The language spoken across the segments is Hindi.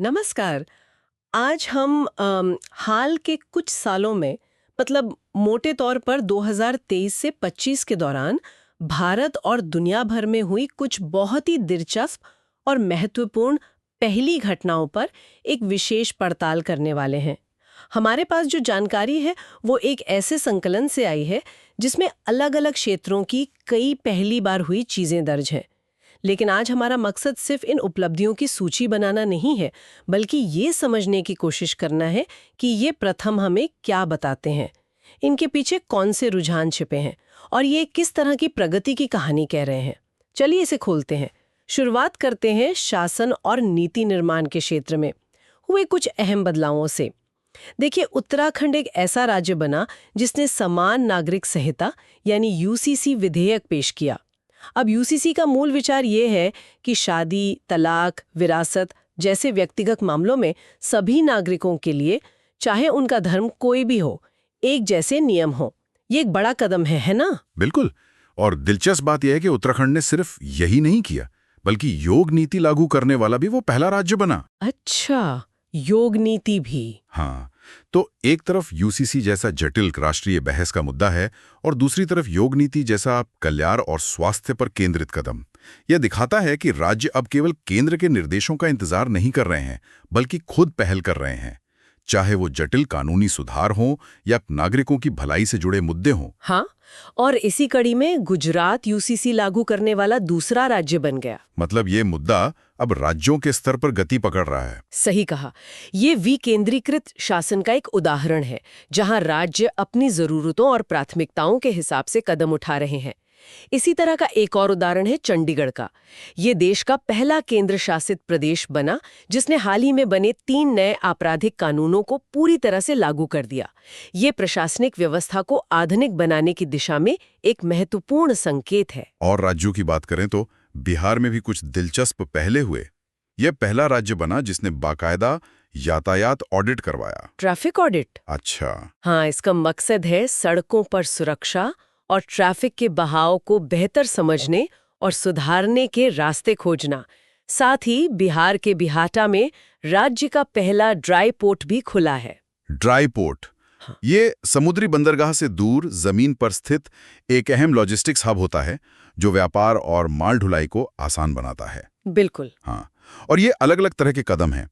नमस्कार। आज हम हाल के कुछ सालों में मतलब मोटे तौर पर 2023 से 25 के दौरान भारत और दुनिया भर में हुई कुछ बहुत ही दिलचस्प और महत्वपूर्ण पहली घटनाओं पर एक विशेष पड़ताल करने वाले हैं। हमारे पास जो जानकारी है वो एक ऐसे संकलन से आई है जिसमें अलग-अलग क्षेत्रों की कई पहली बार हुई चीजें दर्ज हैं। लेकिन आज हमारा मकसद सिर्फ इन उपलब्धियों की सूची बनाना नहीं है, बल्कि ये समझने की कोशिश करना है कि ये प्रथम हमें क्या बताते हैं, इनके पीछे कौन से रुझान छिपे हैं और ये किस तरह की प्रगति की कहानी कह रहे हैं। चलिए इसे खोलते हैं। शुरुआत करते हैं शासन और नीति निर्माण के क्षेत्र में हुए कुछ अहम बदलावों से। देखिए, उत्तराखंड एक ऐसा राज्य बना जिसने समान नागरिक संहिता यानी यूसीसी विधेयक पेश किया। अब यूसीसी का मूल विचार ये है कि शादी, तलाक, विरासत जैसे व्यक्तिगत मामलों में सभी नागरिकों के लिए, चाहे उनका धर्म कोई भी हो, एक जैसे नियम हो। ये एक बड़ा कदम है ना? बिल्कुल। और दिलचस्प बात यह है कि उत्तराखंड ने सिर्फ यही नहीं किया, बल्कि योग नीति लागू करने वाला भी वो पहला राज्य बना। अच्छा, योग नीति भी। हाँ, तो एक तरफ यूसीसी जैसा जटिल राष्ट्रीय बहस का मुद्दा है और दूसरी तरफ योग नीति जैसा कल्याण और स्वास्थ्य पर केंद्रित कदम। यह दिखाता है कि राज्य अब केवल केंद्र के निर्देशों का इंतजार नहीं कर रहे हैं, बल्कि खुद पहल कर रहे हैं, चाहे वो जटिल कानूनी सुधार हो या नागरिकों की भलाई से जुड़े मुद्दे हों। हाँ, और इसी कड़ी में गुजरात यूसीसी लागू करने वाला दूसरा राज्य बन गया। मतलब ये मुद्दा अब राज्यों के स्तर पर गति पकड़ रहा है। सही कहा। ये विकेंद्रीकृत शासन का एक उदाहरण है, जहां राज्य अपनी जरूरतों और प्राथमिकताओं के हिसाब से कदम उठा रहे हैं। इसी तरह का एक और उदाहरण है चंडीगढ़ का। ये देश का पहला केंद्र शासित प्रदेश बना जिसने हाल ही में बने 3 नए आपराधिक कानूनों को पूरी तरह से लागू कर दिया। ये प्रशासनिक व्यवस्था को आधुनिक बनाने की दिशा में एक महत्वपूर्ण संकेत है। और राज्यों की बात करें तो बिहार में भी कुछ दिलचस्प पहले हुए। यह पहला राज्य बना जिसने बाकायदा यातायात ऑडिट करवाया। Traffic audit? अच्छा। हाँ, इसका मकसद है सड़कों पर सुरक्षा और ट्रैफिक के बहाव को बेहतर समझने और सुधारने के रास्ते खोजना। साथ ही बिहार के बिहाटा में राज्य का पहला ड्राई पोर्ट भी खुला है। ड्राई पोर्ट, हाँ। ये समुद्री बंदरगाह से दूर जमीन पर स्थित एक अहम लॉजिस्टिक्स हब होता है जो व्यापार और माल ढुलाई को आसान बनाता है। बिल्कुल। हाँ, और ये अलग अलग तरह के कदम हैं।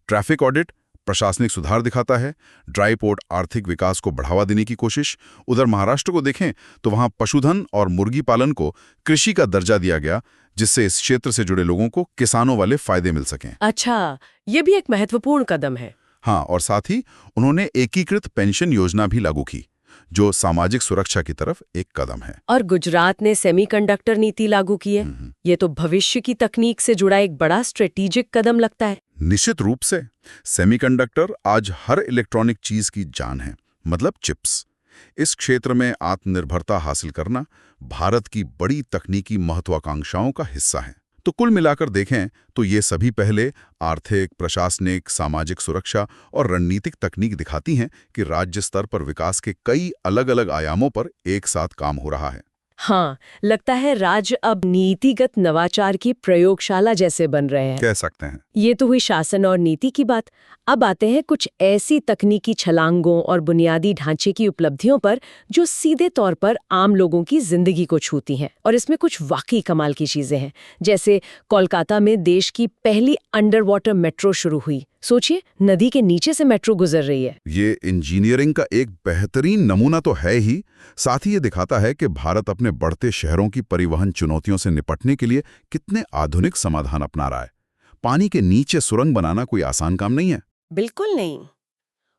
ट्रैफिक ऑडिट प्रशासनिक सुधार दिखाता है, ड्राई पोर्ट आर्थिक विकास को बढ़ावा देने की कोशिश। उधर महाराष्ट्र को देखें तो वहां पशुधन और मुर्गी पालन को कृषि का दर्जा दिया गया, जिससे इस क्षेत्र से जुड़े लोगों को किसानों वाले फायदे मिल सकें। अच्छा, ये भी एक महत्वपूर्ण कदम है। हाँ, और साथ ही उन्होंने एकीकृत पेंशन योजना भी लागू की, जो सामाजिक सुरक्षा की तरफ एक कदम है। और गुजरात ने सेमीकंडक्टर नीति लागू की है। ये तो भविष्य की तकनीक से जुड़ा एक बड़ा स्ट्रेटेजिक कदम लगता है। निश्चित रूप से। सेमीकंडक्टर आज हर इलेक्ट्रॉनिक चीज की जान है, मतलब चिप्स। इस क्षेत्र में आत्मनिर्भरता हासिल करना भारत की बड़ी तकनीकी महत्वाकांक्षाओं का हिस्सा है। तो कुल मिलाकर देखें तो ये सभी पहले आर्थिक, प्रशासनिक, सामाजिक सुरक्षा और रणनीतिक तकनीक दिखाती हैं कि राज्य स्तर पर विकास के कई अलग-अलग आयामों पर एक साथ काम हो रहा है। हाँ, लगता है राज्य अब नीतिगत नवाचार की प्रयोगशाला जैसे बन रहे हैं। कह सकते हैं। ये तो हुई शासन और नीति की बात। अब आते हैं कुछ ऐसी तकनीकी छलांगों और बुनियादी ढांचे की उपलब्धियों पर जो सीधे तौर पर आम लोगों की जिंदगी को छूती हैं। और इसमें कुछ वाकई कमाल की चीजें हैं। जैसे कोलकाता में देश की पहली अंडर वाटर मेट्रो शुरू हुई। सोचिए, नदी के नीचे से मेट्रो गुजर रही है। ये इंजीनियरिंग का एक बेहतरीन नमूना तो है ही, साथ ही ये दिखाता है कि भारत अपने बढ़ते शहरों की परिवहन चुनौतियों से निपटने के लिए कितने आधुनिक समाधान अपना रहा है। पानी के नीचे सुरंग बनाना कोई आसान काम नहीं है। बिल्कुल नहीं।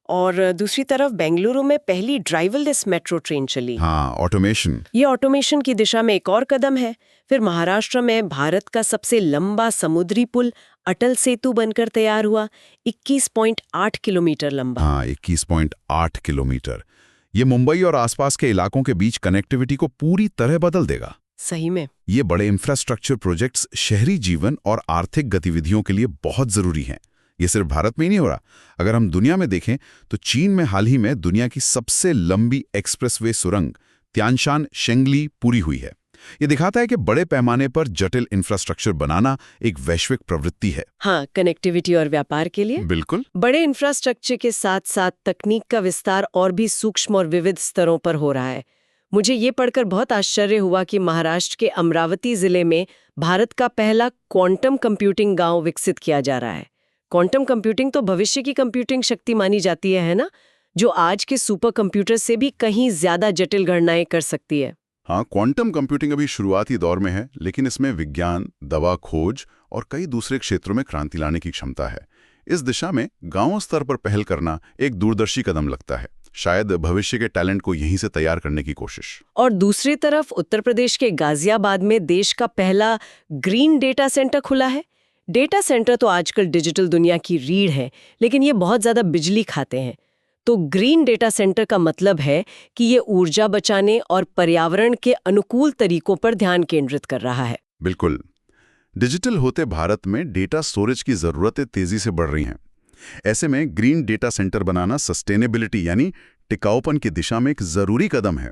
और दूसरी तरफ बेंगलुरु में पहली ड्राइवरलेस मेट्रो ट्रेन चली। हाँ, ऑटोमेशन। ये ऑटोमेशन की दिशा में एक और कदम है। फिर महाराष्ट्र में भारत का सबसे लंबा समुद्री पुल अटल सेतु बनकर तैयार हुआ, 21.8 किलोमीटर लंबा। हाँ, 21.8 किलोमीटर। ये मुंबई और आसपास के इलाकों के बीच कनेक्टिविटी को पूरी तरह बदल देगा। सही में। ये बड़े इंफ्रास्ट्रक्चर प्रोजेक्ट्स शहरी जीवन और आर्थिक गतिविधियों के लिए बहुत जरूरी हैं। ये सिर्फ भारत में ही नहीं हो रहा। अगर हम दुनिया में देखें तो चीन में हाल ही में दुनिया की सबसे लंबी एक्सप्रेसवे सुरंग त्यानशान शेंगली पूरी हुई है। ये दिखाता है कि बड़े पैमाने पर जटिल इंफ्रास्ट्रक्चर बनाना एक वैश्विक प्रवृत्ति है। हाँ, कनेक्टिविटी और व्यापार के लिए बिल्कुल। बड़े इंफ्रास्ट्रक्चर के साथ साथ तकनीक का विस्तार और भी सूक्ष्म और विविध स्तरों पर हो रहा है। मुझे ये पढ़कर बहुत आश्चर्य हुआ कि महाराष्ट्र के अमरावती जिले में भारत का पहला क्वांटम कंप्यूटिंग गांव विकसित किया जा रहा है। क्वांटम कंप्यूटिंग तो भविष्य की कंप्यूटिंग शक्ति मानी जाती है ना, जो आज के सुपर कंप्यूटर से भी कहीं ज्यादा जटिल गणनाएं कर सकती है। हाँ, क्वांटम कंप्यूटिंग अभी शुरुआती दौर में है, लेकिन इसमें विज्ञान, दवा खोज और कई दूसरे क्षेत्रों में क्रांति लाने की क्षमता है। इस दिशा में गांव स्तर पर पहल करना एक दूरदर्शी कदम लगता है। शायद भविष्य के टैलेंट को यहीं से तैयार करने की कोशिश। और दूसरी तरफ उत्तर प्रदेश के गाजियाबाद में देश का पहला ग्रीन डेटा सेंटर खुला है। डेटा सेंटर तो आजकल डिजिटल दुनिया की रीढ़ है, लेकिन ये बहुत ज्यादा बिजली खाते हैं। तो ग्रीन डेटा सेंटर का मतलब है कि ये ऊर्जा बचाने और पर्यावरण के अनुकूल तरीकों पर ध्यान केंद्रित कर रहा है। बिल्कुल। डिजिटल होते भारत में डेटा स्टोरेज की जरूरतें तेजी से बढ़ रही हैं। ऐसे में ग्रीन डेटा सेंटर बनाना सस्टेनेबिलिटी यानी टिकाऊपन की दिशा में एक जरूरी कदम है।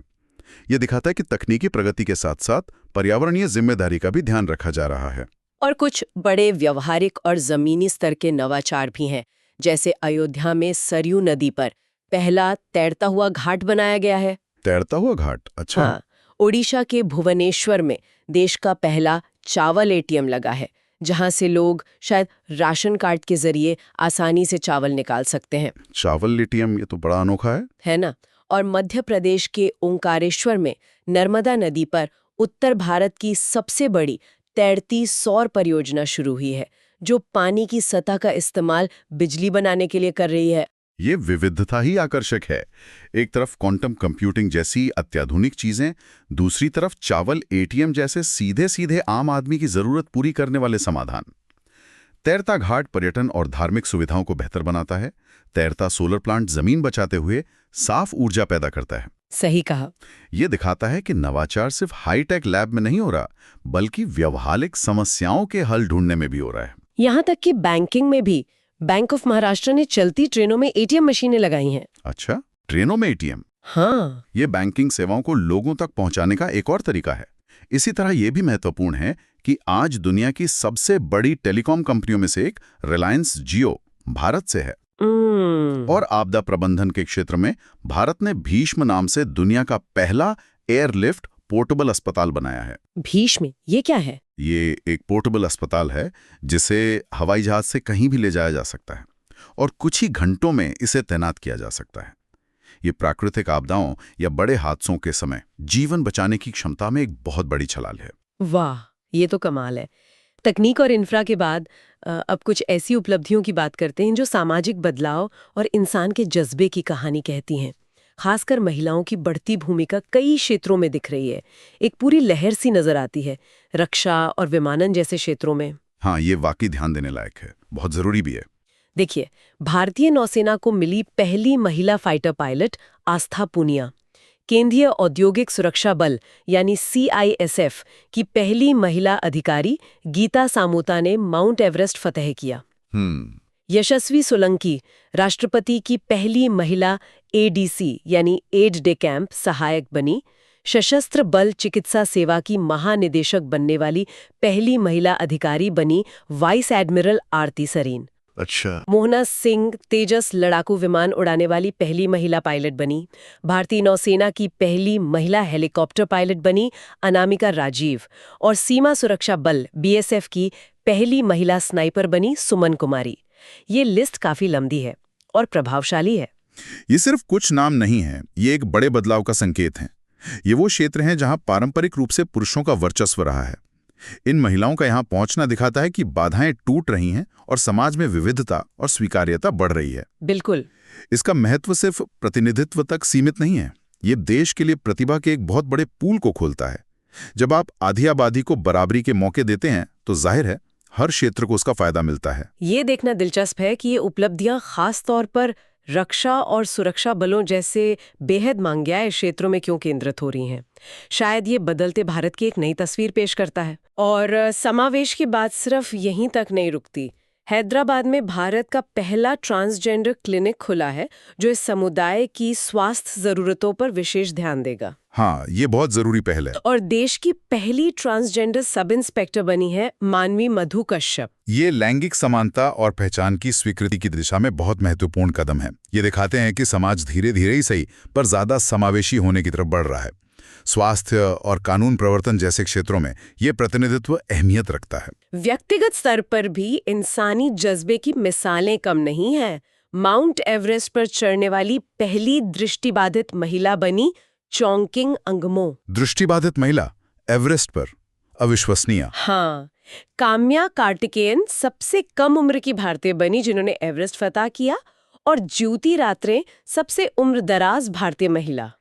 यह दिखाता है कि तकनीकी प्रगति के साथ साथ पर्यावरणीय जिम्मेदारी का भी ध्यान रखा जा रहा है। और कुछ बड़े व्यवहारिक और जमीनी स्तर के नवाचार भी हैं, जैसे अयोध्या में सरयू नदी पर पहला तैरता हुआ घाट बनाया गया है। तैरता हुआ घाट? अच्छा। हाँ, ओडिशा के भुवनेश्वर में देश का पहला चावल एटीएम लगा है, जहां से लोग शायद राशन कार्ड के जरिए आसानी से चावल निकाल सकते हैं। चावल एटीएम, ये तो बड़ा अनोखा है ना? और मध्य प्रदेश के ओंकारेश्वर में नर्मदा नदी पर उत्तर भारत की सबसे बड़ी तैरती सौर परियोजना शुरू हुई है, जो पानी की सतह का इस्तेमाल बिजली बनाने के लिए कर रही है। ये विविधता ही आकर्षक है। एक तरफ क्वांटम कंप्यूटिंग जैसी अत्याधुनिक चीजें, दूसरी तरफ चावल एटीएम जैसे सीधे सीधे आम आदमी की जरूरत पूरी करने वाले समाधान। तैरता घाट पर्यटन और धार्मिक सुविधाओं को बेहतर बनाता है। तैरता सोलर प्लांट जमीन बचाते हुए साफ ऊर्जा पैदा करता है। सही कहा। यह दिखाता है कि नवाचार सिर्फ हाईटेक लैब में नहीं हो रहा, बल्कि व्यवहारिक समस्याओं के हल ढूंढने में भी हो रहा है। यहाँ तक कि बैंकिंग में भी बैंक ऑफ महाराष्ट्र ने चलती ट्रेनों में एटीएम मशीनें लगाई हैं। अच्छा, ट्रेनों में एटीएम? हाँ, ये बैंकिंग सेवाओं को लोगों तक पहुंचाने का एक और तरीका है। इसी तरह यह भी महत्वपूर्ण है कि आज दुनिया की सबसे बड़ी टेलीकॉम कंपनियों में से एक रिलायंस जियो भारत से है। और आपदा प्रबंधन के क्षेत्र में भारत ने भीष्म नाम से दुनिया का पहला एयरलिफ्ट पोर्टेबल अस्पताल बनाया है। भीष्म, ये क्या है? ये एक पोर्टेबल अस्पताल है जिसे हवाई जहाज से कहीं भी ले जाया जा सकता है और कुछ ही घंटों में इसे तैनात किया जा सकता है। ये प्राकृतिक आपदाओं या बड़े हादसों के समय जीवन बचाने की क्षमता में एक बहुत बड़ी छलांग है। वाह, ये तो कमाल है। तकनीक और इंफ्रा के बाद अब कुछ ऐसी उपलब्धियों की बात करते हैं जो सामाजिक बदलाव और इंसान के जज्बे की कहानी कहती हैं। खासकर महिलाओं की बढ़ती भूमिका कई क्षेत्रों में दिख रही है। एक पूरी लहर सी नजर आती है रक्षा और विमानन जैसे क्षेत्रों में। हाँ, ये वाकई ध्यान देने लायक है, बहुत जरूरी भी है। देखिए, भारतीय नौसेना को मिली पहली महिला फाइटर पायलट आस्था पूनिया, केंद्रीय औद्योगिक सुरक्षा बल यानी CISF की पहली महिला अधिकारी गीता सामोता ने माउंट एवरेस्ट फतह किया। यशस्वी सोलंकी राष्ट्रपति की पहली महिला ADC यानी एड डे कैंप सहायक बनी। सशस्त्र बल चिकित्सा सेवा की महानिदेशक बनने वाली पहली महिला अधिकारी बनी वाइस एडमिरल आरती सरीन। अच्छा। मोहना सिंह तेजस लड़ाकू विमान उड़ाने वाली पहली महिला पायलट बनी। भारतीय नौसेना की पहली महिला हेलीकॉप्टर पायलट बनी अनामिका राजीव। और सीमा सुरक्षा बल BSF की पहली महिला स्नाइपर बनी सुमन कुमारी। ये लिस्ट काफी लंबी है और प्रभावशाली है। ये सिर्फ कुछ नाम नहीं है, ये एक बड़े बदलाव का संकेत है। ये वो क्षेत्र हैं जहां पारंपरिक रूप से पुरुषों का वर्चस्व रहा है। इन महिलाओं का यहां पहुंचना दिखाता है कि बाधाएं टूट रही हैं और समाज में विविधता और स्वीकार्यता बढ़ रही है। बिल्कुल। इसका महत्व सिर्फ प्रतिनिधित्व तक सीमित नहीं है, ये देश के लिए प्रतिभा के एक बहुत बड़े पूल को खोलता है। जब आप आधी आबादी को बराबरी के मौके देते हैं तो जाहिर है हर क्षेत्र को उसका फायदा मिलता है। ये देखना दिलचस्प है कि ये उपलब्धियां खास तौर पर रक्षा और सुरक्षा बलों जैसे बेहद मांग्याए क्षेत्रों में क्यों केंद्रित हो रही हैं। शायद ये बदलते भारत की एक नई तस्वीर पेश करता है। और समावेश की बात सिर्फ यहीं तक नहीं रुकती। हैदराबाद में भारत का पहला ट्रांसजेंडर क्लिनिक खुला है जो इस समुदाय की स्वास्थ्य जरूरतों पर विशेष ध्यान देगा। हाँ, ये बहुत जरूरी पहल है। और देश की पहली ट्रांसजेंडर सब इंस्पेक्टर बनी है मानवी मधु कश्यप। ये लैंगिक समानता और पहचान की स्वीकृति की दिशा में बहुत महत्वपूर्ण कदम है। ये दिखाते हैं कि समाज धीरे धीरे ही सही पर ज्यादा समावेशी होने की तरफ बढ़ रहा है। स्वास्थ्य और कानून प्रवर्तन जैसे क्षेत्रों में ये प्रतिनिधित्व अहमियत रखता है। व्यक्तिगत स्तर पर भी इंसानी जज्बे की मिसालें कम नहीं हैं। माउंट एवरेस्ट पर चढ़ने वाली पहली दृष्टिबाधित महिला बनी चोंगकिंग अंगमो। दृष्टिबाधित महिला एवरेस्ट पर, अविश्वसनीय। हाँ, काम्या कार्तिकेयन सबसे कम उम्र की भारतीय बनी जिन्होंने एवरेस्ट फतह किया, और ज्योति रात्रे सबसे उम्रदराज भारतीय महिला।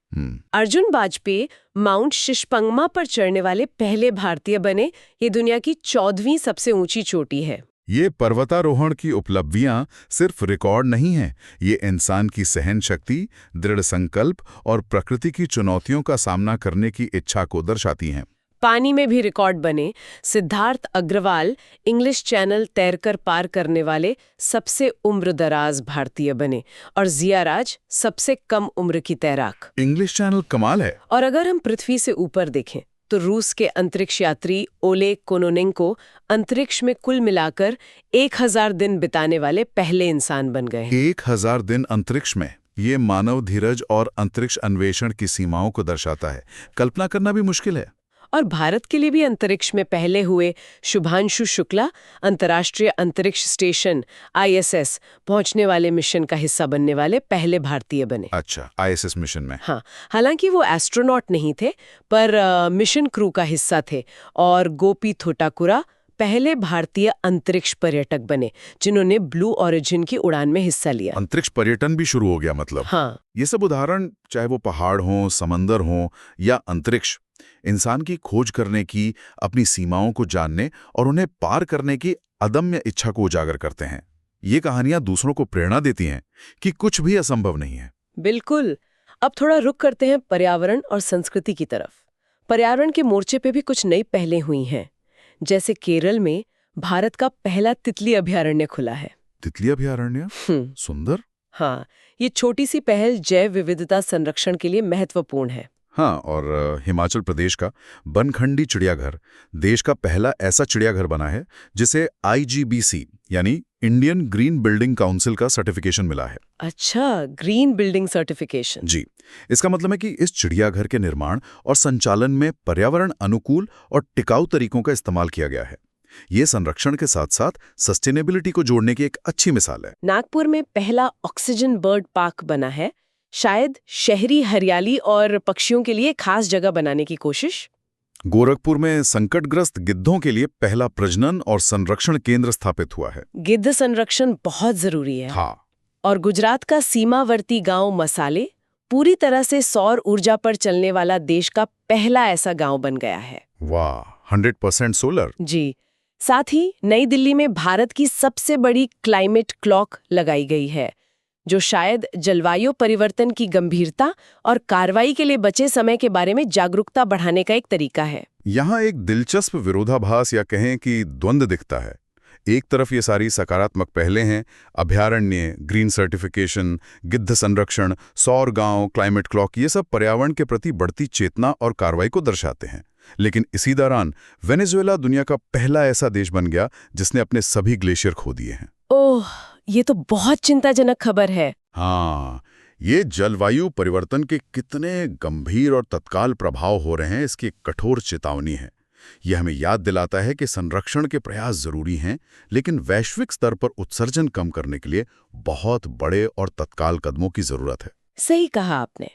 अर्जुन वाजपेयी माउंट शिशपंगमा पर चढ़ने वाले पहले भारतीय बने। ये दुनिया की 14वीं सबसे ऊंची चोटी है। ये पर्वतारोहण की उपलब्धियां सिर्फ रिकॉर्ड नहीं हैं, ये इंसान की सहन शक्ति, दृढ़ संकल्प और प्रकृति की चुनौतियों का सामना करने की इच्छा को दर्शाती हैं। पानी में भी रिकॉर्ड बने। सिद्धार्थ अग्रवाल इंग्लिश चैनल तैरकर पार करने वाले सबसे उम्रदराज भारतीय बने, और जिया राज सबसे कम उम्र की तैराक। इंग्लिश चैनल कमाल है। और अगर हम पृथ्वी से ऊपर देखें तो रूस के अंतरिक्ष यात्री ओलेग कोनोनेंको अंतरिक्ष में कुल मिलाकर 1000 दिन बिताने वाले पहले इंसान बन गए। 1000 दिन अंतरिक्ष में, ये मानव धीरज और अंतरिक्ष अन्वेषण की सीमाओं को दर्शाता है। कल्पना करना भी मुश्किल है। और भारत के लिए भी अंतरिक्ष में पहले हुए शुभांशु शुक्ला अंतर्राष्ट्रीय अंतरिक्ष स्टेशन ISS पहुंचने वाले मिशन का हिस्सा बनने वाले पहले भारतीय बने। अच्छा, ISS मिशन में। हाँ, हालांकि वो एस्ट्रोनॉट नहीं थे पर मिशन क्रू का हिस्सा थे। और गोपी थोटाकुरा पहले भारतीय अंतरिक्ष पर्यटक बने जिन्होंने ब्लू ओरिजिन की उड़ान में हिस्सा लिया। अंतरिक्ष पर्यटन भी शुरू हो गया मतलब। हाँ, ये सब उदाहरण, चाहे वो पहाड़ हों, समंदर हों या अंतरिक्ष, इंसान की खोज करने की, अपनी सीमाओं को जानने और उन्हें पार करने की अदम्य इच्छा को उजागर करते हैं। ये कहानियां दूसरों को प्रेरणा देती हैं कि कुछ भी असंभव नहीं है। बिल्कुल। अब थोड़ा रुख करते हैं पर्यावरण और संस्कृति की तरफ। पर्यावरण के मोर्चे पे भी कुछ नई पहलें हुई हैं। जैसे केरल में भारत का पहला तितली अभयारण्य खुला है। तितली अभयारण्य? सुंदर। हाँ, ये छोटी सी पहल जैव विविधता संरक्षण के लिए महत्वपूर्ण है। हाँ, और हिमाचल प्रदेश का बनखंडी चिड़ियाघर देश का पहला ऐसा चिड़ियाघर बना है जिसे IGBC यानी इंडियन ग्रीन बिल्डिंग काउंसिल का सर्टिफिकेशन मिला है। अच्छा, ग्रीन बिल्डिंग सर्टिफिकेशन। जी, इसका मतलब है कि इस चिड़ियाघर के निर्माण और संचालन में पर्यावरण अनुकूल और टिकाऊ तरीकों का इस्तेमाल किया गया है। ये संरक्षण के साथ साथ सस्टेनेबिलिटी को जोड़ने की एक अच्छी मिसाल है। नागपुर में पहला ऑक्सीजन बर्ड पार्क बना है, शायद शहरी हरियाली और पक्षियों के लिए खास जगह बनाने की कोशिश। गोरखपुर में संकटग्रस्त गिद्धों के लिए पहला प्रजनन और संरक्षण केंद्र स्थापित हुआ है। गिद्ध संरक्षण बहुत जरूरी है। हाँ। और गुजरात का सीमावर्ती गांव मसाले पूरी तरह से सौर ऊर्जा पर चलने वाला देश का पहला ऐसा गांव बन गया है। वाह, 100% सोलर। जी। साथ ही नई दिल्ली में भारत की सबसे बड़ी क्लाइमेट क्लॉक लगाई गई है, जो शायद जलवायु परिवर्तन की गंभीरता और कार्रवाई के लिए बचे समय के बारे में जागरूकता बढ़ाने का एक तरीका है। यहाँ एक दिलचस्प विरोधाभास या कहें कि द्वंद्व दिखता है। एक तरफ ये सारी सकारात्मक पहलें हैं, अभयारण्य, ग्रीन सर्टिफिकेशन, गिद्ध संरक्षण, सौर गांव, क्लाइमेट क्लॉक, ये सब पर्यावरण के प्रति बढ़ती चेतना और कार्रवाई को दर्शाते हैं। लेकिन इसी दौरान वेनेजुएला दुनिया का पहला ऐसा देश बन गया जिसने अपने सभी ग्लेशियर खो दिए हैं। ओह, ये तो बहुत चिंताजनक खबर है। हाँ, ये जलवायु परिवर्तन के कितने गंभीर और तत्काल प्रभाव हो रहे हैं, इसकी कठोर चेतावनी है। यह हमें याद दिलाता है कि संरक्षण के प्रयास जरूरी हैं, लेकिन वैश्विक स्तर पर उत्सर्जन कम करने के लिए बहुत बड़े और तत्काल कदमों की जरूरत है। सही कहा आपने।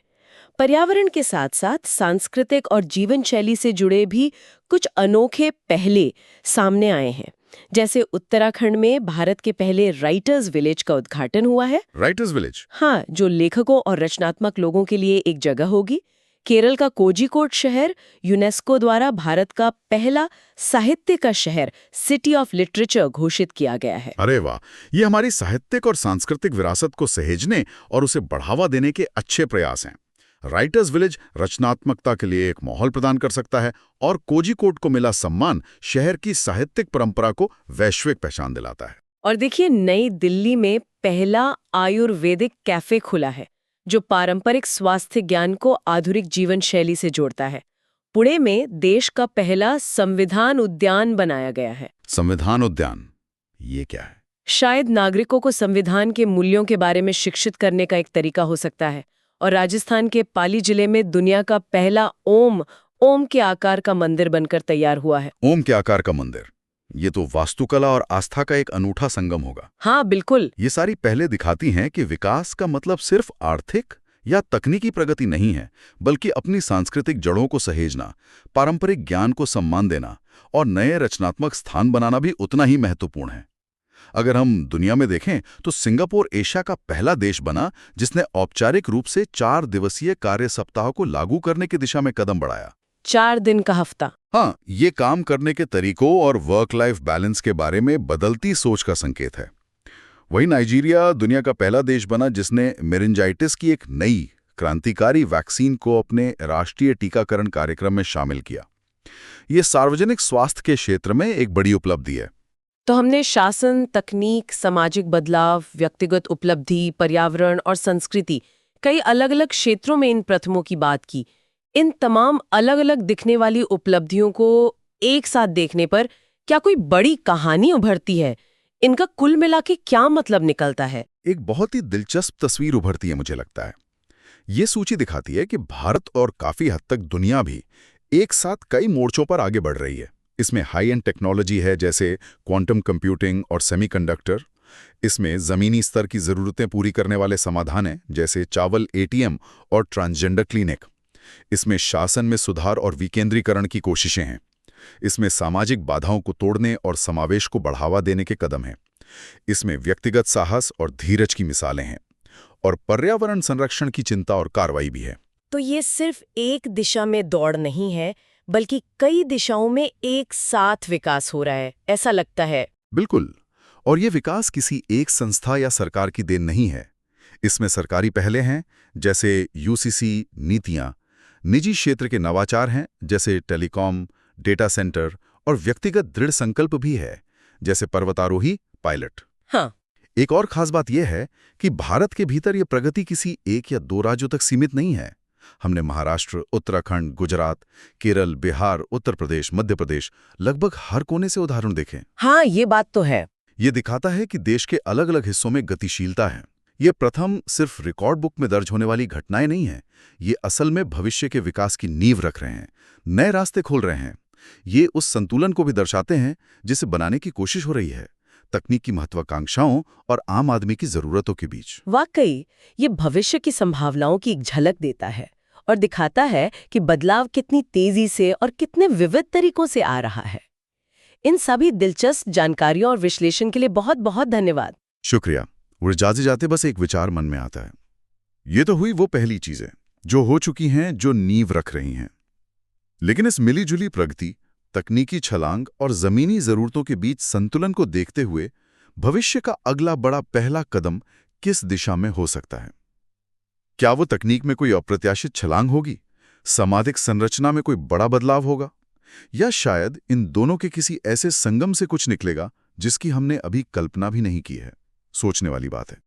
पर्यावरण के साथ साथ सांस्कृतिक और जीवन शैली से जुड़े भी कुछ अनोखे पहले सामने आए हैं। जैसे उत्तराखंड में भारत के पहले राइटर्स विलेज का उद्घाटन हुआ है। Writers village? हाँ, जो लेखकों और रचनात्मक लोगों के लिए एक जगह होगी। केरल का कोझिकोड शहर यूनेस्को द्वारा भारत का पहला साहित्य का शहर, सिटी ऑफ लिटरेचर घोषित किया गया है। अरे वाह, ये हमारी साहित्यिक और सांस्कृतिक विरासत को सहेजने और उसे बढ़ावा देने के अच्छे प्रयास हैं। राइटर्स विलेज रचनात्मकता के लिए एक माहौल प्रदान कर सकता है और कोझिकोड को मिला सम्मान शहर की साहित्यिक परंपरा को वैश्विक पहचान दिलाता है। और देखिए, नई दिल्ली में पहला आयुर्वेदिक कैफे खुला है जो पारंपरिक स्वास्थ्य ज्ञान को आधुनिक जीवन शैली से जोड़ता है। पुणे में देश का पहला संविधान उद्यान बनाया गया है। संविधान उद्यान, ये क्या है? शायद नागरिकों को संविधान के मूल्यों के बारे में शिक्षित करने का एक तरीका हो सकता है। और राजस्थान के पाली जिले में दुनिया का पहला ओम के आकार का मंदिर बनकर तैयार हुआ है। ओम के आकार का मंदिर, ये तो वास्तुकला और आस्था का एक अनूठा संगम होगा। हाँ बिल्कुल। ये सारी पहले दिखाती हैं कि विकास का मतलब सिर्फ आर्थिक या तकनीकी प्रगति नहीं है, बल्कि अपनी सांस्कृतिक जड़ों को सहेजना, पारंपरिक ज्ञान को सम्मान देना और नए रचनात्मक स्थान बनाना भी उतना ही महत्वपूर्ण है। अगर हम दुनिया में देखें तो सिंगापुर एशिया का पहला देश बना जिसने औपचारिक रूप से 4 दिवसीय कार्य सप्ताह को लागू करने की दिशा में कदम बढ़ाया। 4 दिन का हफ्ता। हाँ, ये काम करने के तरीकों और वर्क लाइफ बैलेंस के बारे में बदलती सोच का संकेत है। वही नाइजीरिया दुनिया का पहला देश बना जिसने मेनिंजाइटिस की एक नई क्रांतिकारी वैक्सीन को अपने राष्ट्रीय टीकाकरण कार्यक्रम में शामिल किया। ये सार्वजनिक स्वास्थ्य के क्षेत्र में एक बड़ी उपलब्धि है। तो हमने शासन, तकनीक, सामाजिक बदलाव, व्यक्तिगत उपलब्धि, पर्यावरण और संस्कृति, कई अलग अलग क्षेत्रों में इन प्रथमों की बात की। इन तमाम अलग अलग दिखने वाली उपलब्धियों को एक साथ देखने पर क्या कोई बड़ी कहानी उभरती है? इनका कुल मिला के क्या मतलब निकलता है? एक बहुत ही दिलचस्प तस्वीर उभरती है मुझे लगता है। ये सूची दिखाती है कि भारत और काफी हद तक दुनिया भी एक साथ कई मोर्चों पर आगे बढ़ रही है। इसमें हाई एंड टेक्नोलॉजी है जैसे क्वांटम कंप्यूटिंग और सेमीकंडक्टर। इसमें जमीनी स्तर की जरूरतें पूरी करने वाले समाधान हैं जैसे चावल एटीएम और ट्रांसजेंडर क्लिनिक। इसमें शासन में सुधार और विकेंद्रीकरण की कोशिशें हैं। इसमें सामाजिक बाधाओं को तोड़ने और समावेश को बढ़ावा देने के कदम हैं। इसमें व्यक्तिगत साहस और धीरज की मिसालें हैं और पर्यावरण संरक्षण की चिंता और कार्रवाई भी है। तो ये सिर्फ एक दिशा में दौड़ नहीं है, बल्कि कई दिशाओं में एक साथ विकास हो रहा है, ऐसा लगता है। बिल्कुल। और ये विकास किसी एक संस्था या सरकार की देन नहीं है। इसमें सरकारी पहलें हैं जैसे यूसीसी नीतियां, निजी क्षेत्र के नवाचार हैं जैसे टेलीकॉम, डेटा सेंटर और व्यक्तिगत दृढ़ संकल्प भी है जैसे पर्वतारोही पायलट। हाँ। एक और खास बात यह है कि भारत के भीतर ये प्रगति किसी एक या दो राज्यों तक सीमित नहीं है। हमने महाराष्ट्र, उत्तराखंड, गुजरात, केरल, बिहार, उत्तर प्रदेश, मध्य प्रदेश, लगभग हर कोने से उदाहरण देखे। हाँ, ये बात तो है। ये दिखाता है कि देश के अलग अलग हिस्सों में गतिशीलता है। ये प्रथम सिर्फ रिकॉर्ड बुक में दर्ज होने वाली घटनाएं नहीं हैं। ये असल में भविष्य के विकास की नींव रख रहे हैं, नए रास्ते खोल रहे हैं। ये उस संतुलन को भी दर्शाते हैं जिसे बनाने की कोशिश हो रही है, तकनीक की महत्वाकांक्षाओं और आम आदमी की जरूरतों के बीच। वाकई ये भविष्य की संभावनाओं की एक झलक देता है और दिखाता है कि बदलाव कितनी तेजी से और कितने विविध तरीकों से आ रहा है। इन सभी दिलचस्प जानकारियों और विश्लेषण के लिए बहुत बहुत धन्यवाद। शुक्रिया। और जाते जाते बस एक विचार मन में आता है। ये तो हुई वो पहली चीजें जो हो चुकी हैं, जो नींव रख रही हैं। लेकिन इस मिलीजुली प्रगति, तकनीकी छलांग और जमीनी जरूरतों के बीच संतुलन को देखते हुए भविष्य का अगला बड़ा पहला कदम किस दिशा में हो सकता है? क्या वो तकनीक में कोई अप्रत्याशित छलांग होगी, सामाजिक संरचना में कोई बड़ा बदलाव होगा, या शायद इन दोनों के किसी ऐसे संगम से कुछ निकलेगा जिसकी हमने अभी कल्पना भी नहीं की है? सोचने वाली बात है।